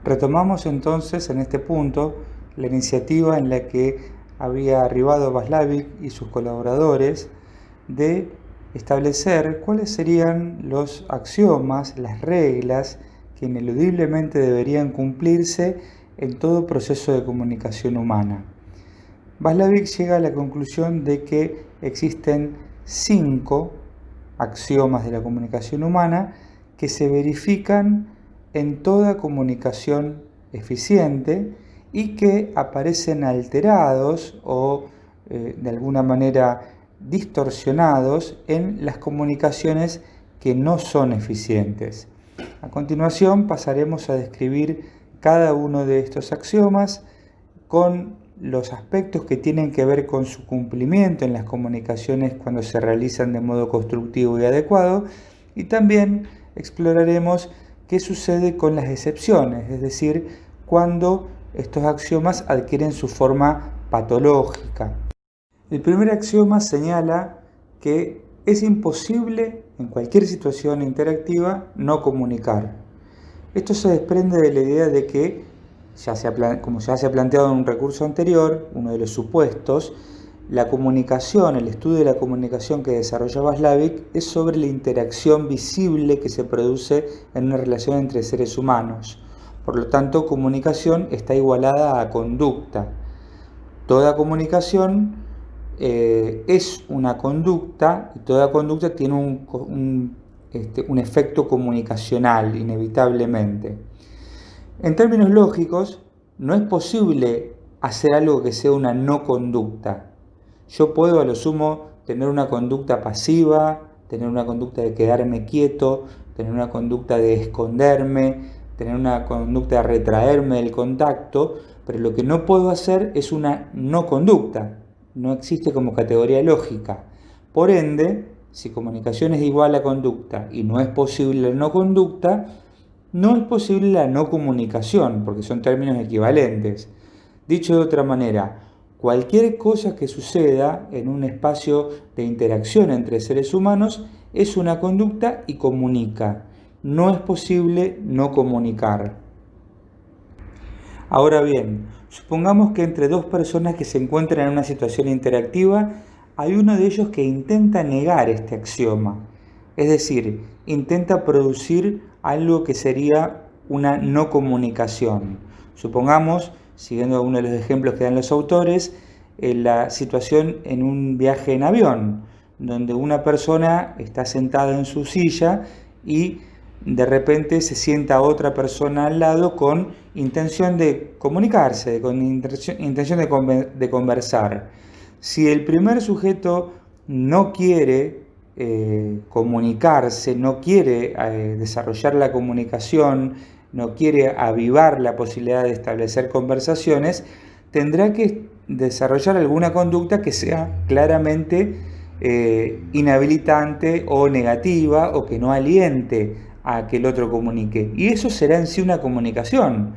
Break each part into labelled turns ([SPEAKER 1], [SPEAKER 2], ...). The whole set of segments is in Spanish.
[SPEAKER 1] Retomamos entonces en este punto la iniciativa en la que había arribado Václavic y sus colaboradores de establecer cuáles serían los axiomas, las reglas que ineludiblemente deberían cumplirse en todo proceso de comunicación humana. Václavic llega a la conclusión de que existen 5 axiomas de la comunicación humana que se verifican en toda comunicación eficiente y que aparecen alterados o de alguna manera distorsionados en las comunicaciones que no son eficientes. A continuación pasaremos a describir cada uno de estos axiomas con los aspectos que tienen que ver con su cumplimiento en las comunicaciones cuando se realizan de modo constructivo y adecuado, y también exploraremos qué sucede con las excepciones, es decir, cuando estos axiomas adquieren su forma patológica. El primer axioma señala que es imposible en cualquier situación interactiva no comunicar. Esto se desprende de la idea de que, como ya se ha planteado en un recurso anterior, uno de los supuestos, la comunicación, el estudio de la comunicación que desarrolla Václavic es sobre la interacción visible que se produce en una relación entre seres humanos. Por lo tanto, comunicación está igualada a conducta. Toda comunicación es una conducta y toda conducta tiene un efecto comunicacional, inevitablemente. En términos lógicos, no es posible hacer algo que sea una no conducta. Yo puedo a lo sumo tener una conducta pasiva, tener una conducta de quedarme quieto, tener una conducta de esconderme, tener una conducta de retraerme del contacto, pero lo que no puedo hacer es una no conducta. No existe como categoría lógica. Por ende, si comunicación es igual a conducta y no es posible la no conducta, no es posible la no comunicación, porque son términos equivalentes. Dicho de otra manera, cualquier cosa que suceda en un espacio de interacción entre seres humanos es una conducta y comunica. No es posible no comunicar. Ahora bien, supongamos que entre dos personas que se encuentran en una situación interactiva, hay uno de ellos que intenta negar este axioma, es decir, intenta producir algo que sería una no comunicación. Supongamos, siguiendo uno de los ejemplos que dan los autores, la situación en un viaje en avión, donde una persona está sentada en su silla y de repente se sienta otra persona al lado con intención de comunicarse, con intención de conversar. Si el primer sujeto no quiere comunicarse, no quiere desarrollar la comunicación, no quiere avivar la posibilidad de establecer conversaciones, tendrá que desarrollar alguna conducta que sea claramente inhabilitante o negativa o que no aliente a que el otro comunique. Y eso será en sí una comunicación.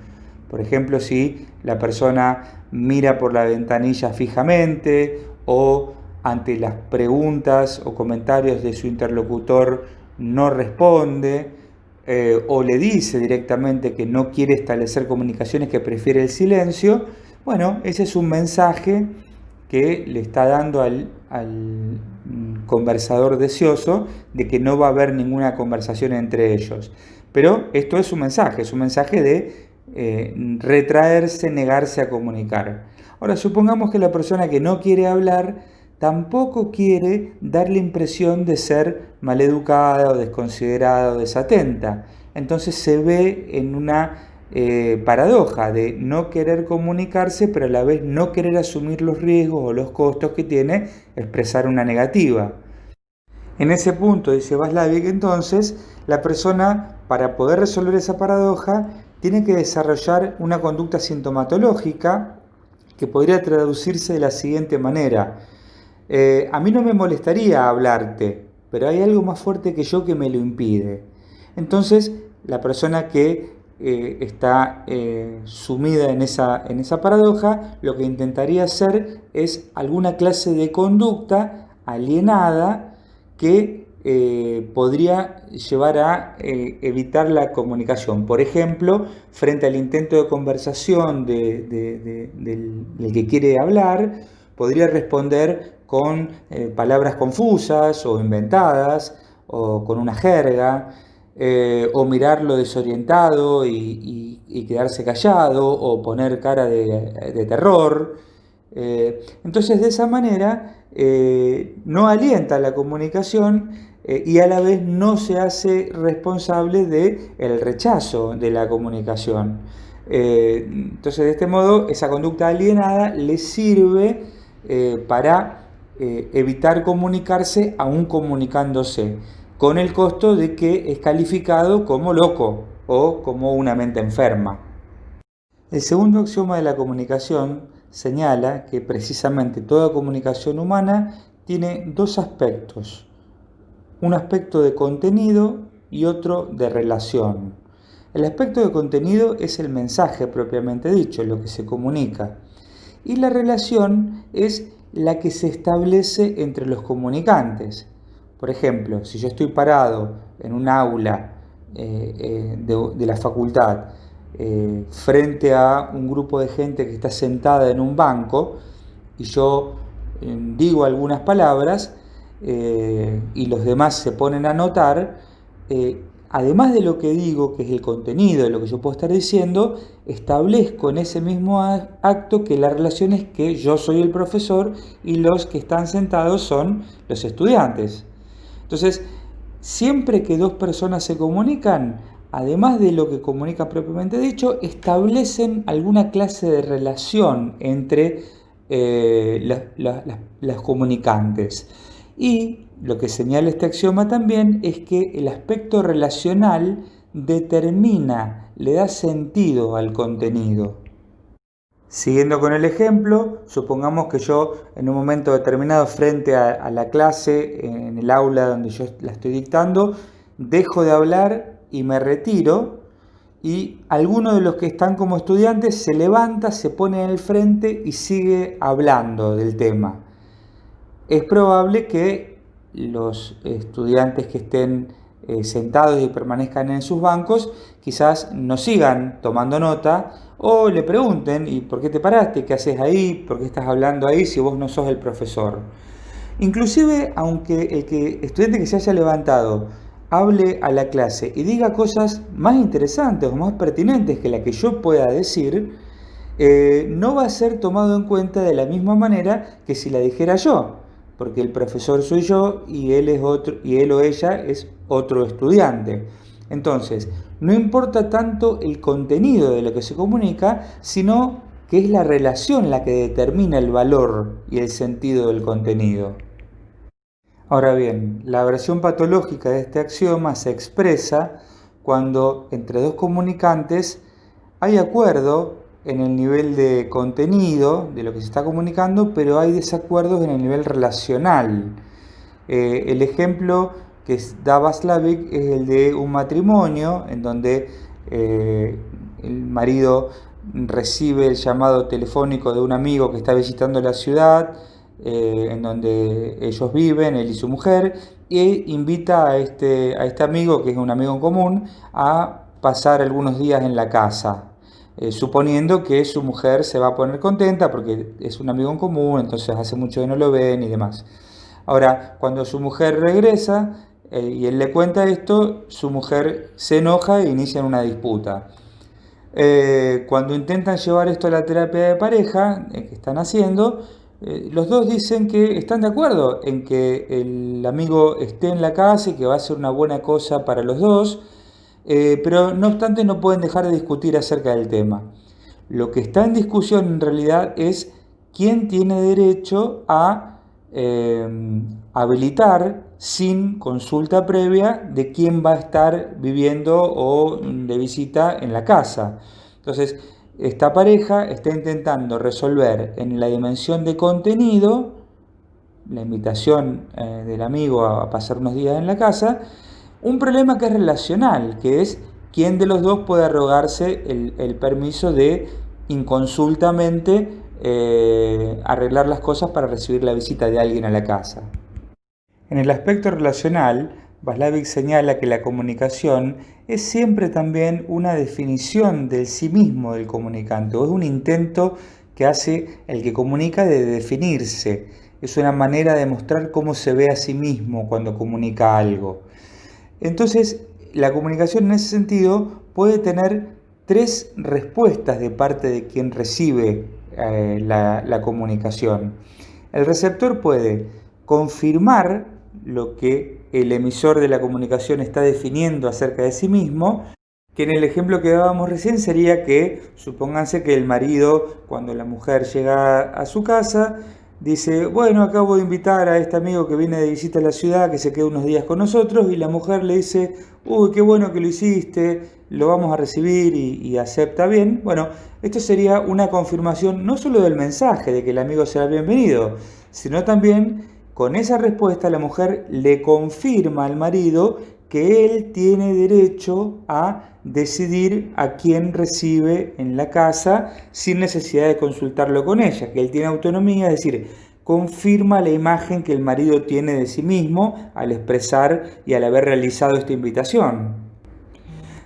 [SPEAKER 1] Por ejemplo, si la persona mira por la ventanilla fijamente o ante las preguntas o comentarios de su interlocutor no responde o le dice directamente que no quiere establecer comunicaciones, que prefiere el silencio, bueno, ese es un mensaje que le está dando al conversador deseoso de que no va a haber ninguna conversación entre ellos. Pero esto es un mensaje de retraerse, negarse a comunicar. Ahora, supongamos que la persona que no quiere hablar tampoco quiere dar la impresión de ser maleducada o desconsiderada o desatenta. Entonces se ve en una paradoja de no querer comunicarse, pero a la vez no querer asumir los riesgos o los costos que tiene expresar una negativa. En ese punto, dice Václavic, entonces, la persona, para poder resolver esa paradoja, tiene que desarrollar una conducta sintomatológica que podría traducirse de la siguiente manera. A mí no me molestaría hablarte, pero hay algo más fuerte que yo que me lo impide. Entonces, la persona que está sumida en esa paradoja, lo que intentaría hacer es alguna clase de conducta alienada que podría llevar a evitar la comunicación. Por ejemplo, frente al intento de conversación del que quiere hablar, podría responder con palabras confusas o inventadas, o con una jerga, o mirarlo desorientado y quedarse callado, o poner cara de terror. Entonces, de esa manera no alienta la comunicación y a la vez no se hace responsable del rechazo de la comunicación. Entonces, de este modo, esa conducta alienada le sirve para evitar comunicarse aún comunicándose, con el costo de que es calificado como loco o como una mente enferma. El segundo axioma de la comunicación señala que precisamente toda comunicación humana tiene dos aspectos, un aspecto de contenido y otro de relación. El aspecto de contenido es el mensaje propiamente dicho, lo que se comunica, y la relación es la que se establece entre los comunicantes. Por ejemplo, si yo estoy parado en un aula de la facultad frente a un grupo de gente que está sentada en un banco y yo digo algunas palabras y los demás se ponen a notar, además de lo que digo, que es el contenido de lo que yo puedo estar diciendo, establezco en ese mismo acto que la relación es que yo soy el profesor y los que están sentados son los estudiantes. Entonces, siempre que dos personas se comunican, además de lo que comunican propiamente dicho, establecen alguna clase de relación entre las comunicantes. Y lo que señala este axioma también es que el aspecto relacional determina, le da sentido al contenido. Siguiendo con el ejemplo, supongamos que yo en un momento determinado frente a la clase, en el aula donde yo la estoy dictando, dejo de hablar y me retiro, y alguno de los que están como estudiantes se levanta, se pone en el frente y sigue hablando del tema. Es probable que los estudiantes que estén sentados y permanezcan en sus bancos quizás no sigan tomando nota o le pregunten: ¿y por qué te paraste? ¿Qué haces ahí? ¿Por qué estás hablando ahí si vos no sos el profesor? Inclusive, aunque el estudiante que se haya levantado hable a la clase y diga cosas más interesantes o más pertinentes que la que yo pueda decir, no va a ser tomado en cuenta de la misma manera que si la dijera yo, porque el profesor soy yo y él es otro, y él o ella es otro estudiante. Entonces, no importa tanto el contenido de lo que se comunica, sino que es la relación la que determina el valor y el sentido del contenido. Ahora bien, la versión patológica de este axioma se expresa cuando entre dos comunicantes hay acuerdo en el nivel de contenido de lo que se está comunicando, pero hay desacuerdos en el nivel relacional. El ejemplo que da Václavic es el de un matrimonio en donde el marido recibe el llamado telefónico de un amigo que está visitando la ciudad en donde ellos viven, él y su mujer, e invita a este amigo, que es un amigo en común, a pasar algunos días en la casa, suponiendo que su mujer se va a poner contenta porque es un amigo en común, entonces hace mucho que no lo ven y demás. Ahora, cuando su mujer regresa y él le cuenta esto, su mujer se enoja e inician una disputa. Cuando intentan llevar esto a la terapia de pareja que están haciendo, los dos dicen que están de acuerdo en que el amigo esté en la casa y que va a ser una buena cosa para los dos, pero no obstante no pueden dejar de discutir acerca del tema. Lo que está en discusión en realidad es quién tiene derecho a habilitar sin consulta previa de quién va a estar viviendo o de visita en la casa. Entonces, esta pareja está intentando resolver en la dimensión de contenido la invitación del amigo a pasar unos días en la casa, un problema que es relacional, que es quién de los dos puede arrogarse el permiso de inconsultamente arreglar las cosas para recibir la visita de alguien a la casa. En el aspecto relacional, Václavic señala que la comunicación es siempre también una definición del sí mismo del comunicante, o es un intento que hace el que comunica de definirse. Es una manera de mostrar cómo se ve a sí mismo cuando comunica algo. Entonces, la comunicación en ese sentido puede tener tres respuestas de parte de quien recibe la comunicación. El receptor puede confirmar lo que el emisor de la comunicación está definiendo acerca de sí mismo, que en el ejemplo que dábamos recién sería que, supónganse que el marido, cuando la mujer llega a su casa, dice, bueno, acabo de invitar a este amigo que viene de visita a la ciudad, que se quede unos días con nosotros, y la mujer le dice, uy, qué bueno que lo hiciste, lo vamos a recibir y acepta bien. Bueno, esto sería una confirmación no solo del mensaje de que el amigo será bienvenido, sino también con esa respuesta la mujer le confirma al marido que él tiene derecho a decidir a quién recibe en la casa sin necesidad de consultarlo con ella, que él tiene autonomía, es decir, confirma la imagen que el marido tiene de sí mismo al expresar y al haber realizado esta invitación.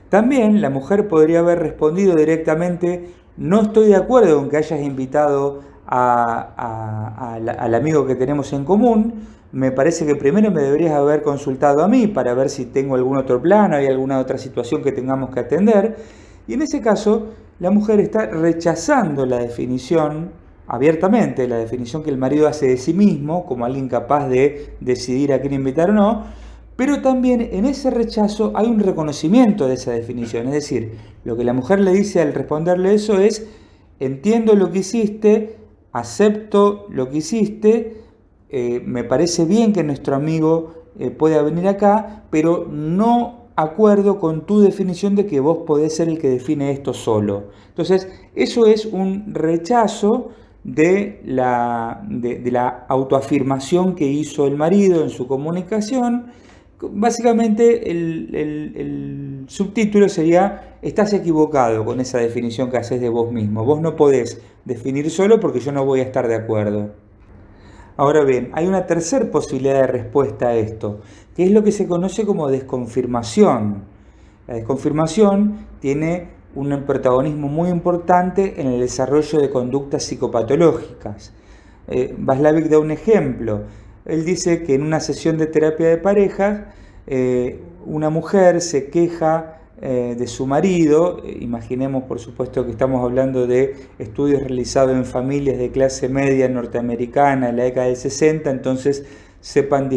[SPEAKER 1] También la mujer podría haber respondido directamente, no estoy de acuerdo con que hayas invitado al amigo que tenemos en común, me parece que primero me deberías haber consultado a mí para ver si tengo algún otro plan, hay alguna otra situación que tengamos que atender. Y en ese caso, la mujer está rechazando la definición, abiertamente, la definición que el marido hace de sí mismo, como alguien capaz de decidir a quién invitar o no, pero también en ese rechazo hay un reconocimiento de esa definición. Es decir, lo que la mujer le dice al responderle eso es, entiendo lo que hiciste, acepto lo que hiciste, me parece bien que nuestro amigo pueda venir acá, pero no acuerdo con tu definición de que vos podés ser el que define esto solo. Entonces, eso es un rechazo de la autoafirmación que hizo el marido en su comunicación. Básicamente el subtítulo sería, estás equivocado con esa definición que haces de vos mismo. Vos no podés definir solo porque yo no voy a estar de acuerdo. Ahora bien, hay una tercera posibilidad de respuesta a esto, que es lo que se conoce como desconfirmación. La desconfirmación tiene un protagonismo muy importante en el desarrollo de conductas psicopatológicas. Václavic da un ejemplo. Él dice que en una sesión de terapia de parejas, una mujer se queja de su marido. Imaginemos, por supuesto, que estamos hablando de estudios realizados en familias de clase media norteamericana en la década del 60, entonces sepan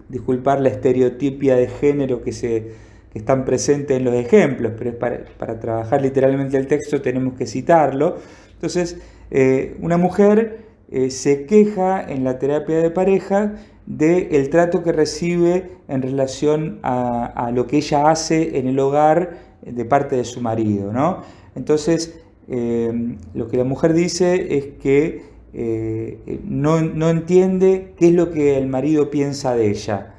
[SPEAKER 1] disculpar la estereotipia de género que están presentes en los ejemplos, pero es para trabajar literalmente el texto tenemos que citarlo. Entonces, una mujer se queja en la terapia de pareja del trato que recibe en relación a lo que ella hace en el hogar de parte de su marido, ¿no? Entonces, lo que la mujer dice es que no entiende qué es lo que el marido piensa de ella.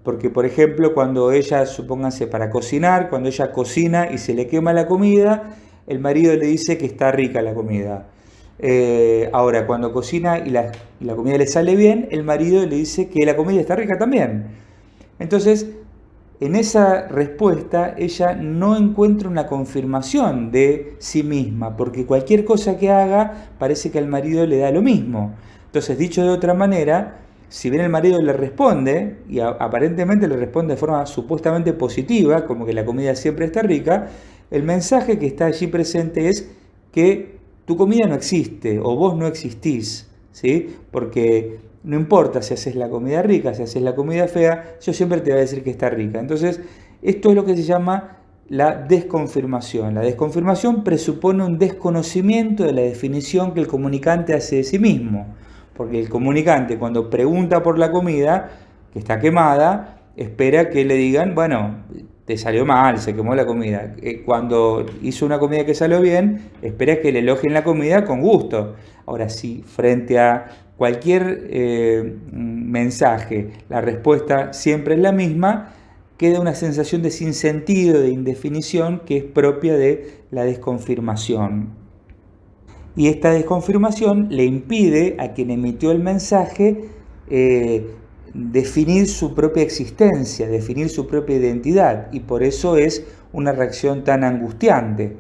[SPEAKER 1] Porque, por ejemplo, cuando ella, supónganse, para cocinar, cuando ella cocina y se le quema la comida, el marido le dice que está rica la comida. Ahora, cuando cocina y la comida le sale bien, el marido le dice que la comida está rica también. Entonces, en esa respuesta, ella no encuentra una confirmación de sí misma, porque cualquier cosa que haga parece que al marido le da lo mismo. Entonces, dicho de otra manera, si bien el marido le responde, y aparentemente le responde de forma supuestamente positiva, como que la comida siempre está rica, el mensaje que está allí presente es que tu comida no existe o vos no existís, ¿sí? Porque no importa si haces la comida rica, si haces la comida fea, yo siempre te voy a decir que está rica. Entonces, esto es lo que se llama la desconfirmación. La desconfirmación presupone un desconocimiento de la definición que el comunicante hace de sí mismo. Porque el comunicante, cuando pregunta por la comida que está quemada, espera que le digan, bueno, te salió mal, se quemó la comida. Cuando hizo una comida que salió bien, espera que le elogien la comida con gusto. Ahora, si frente a cualquier mensaje la respuesta siempre es la misma, queda una sensación de sinsentido, de indefinición, que es propia de la desconfirmación. Y esta desconfirmación le impide a quien emitió el mensaje definir su propia existencia, definir su propia identidad, y por eso es una reacción tan angustiante.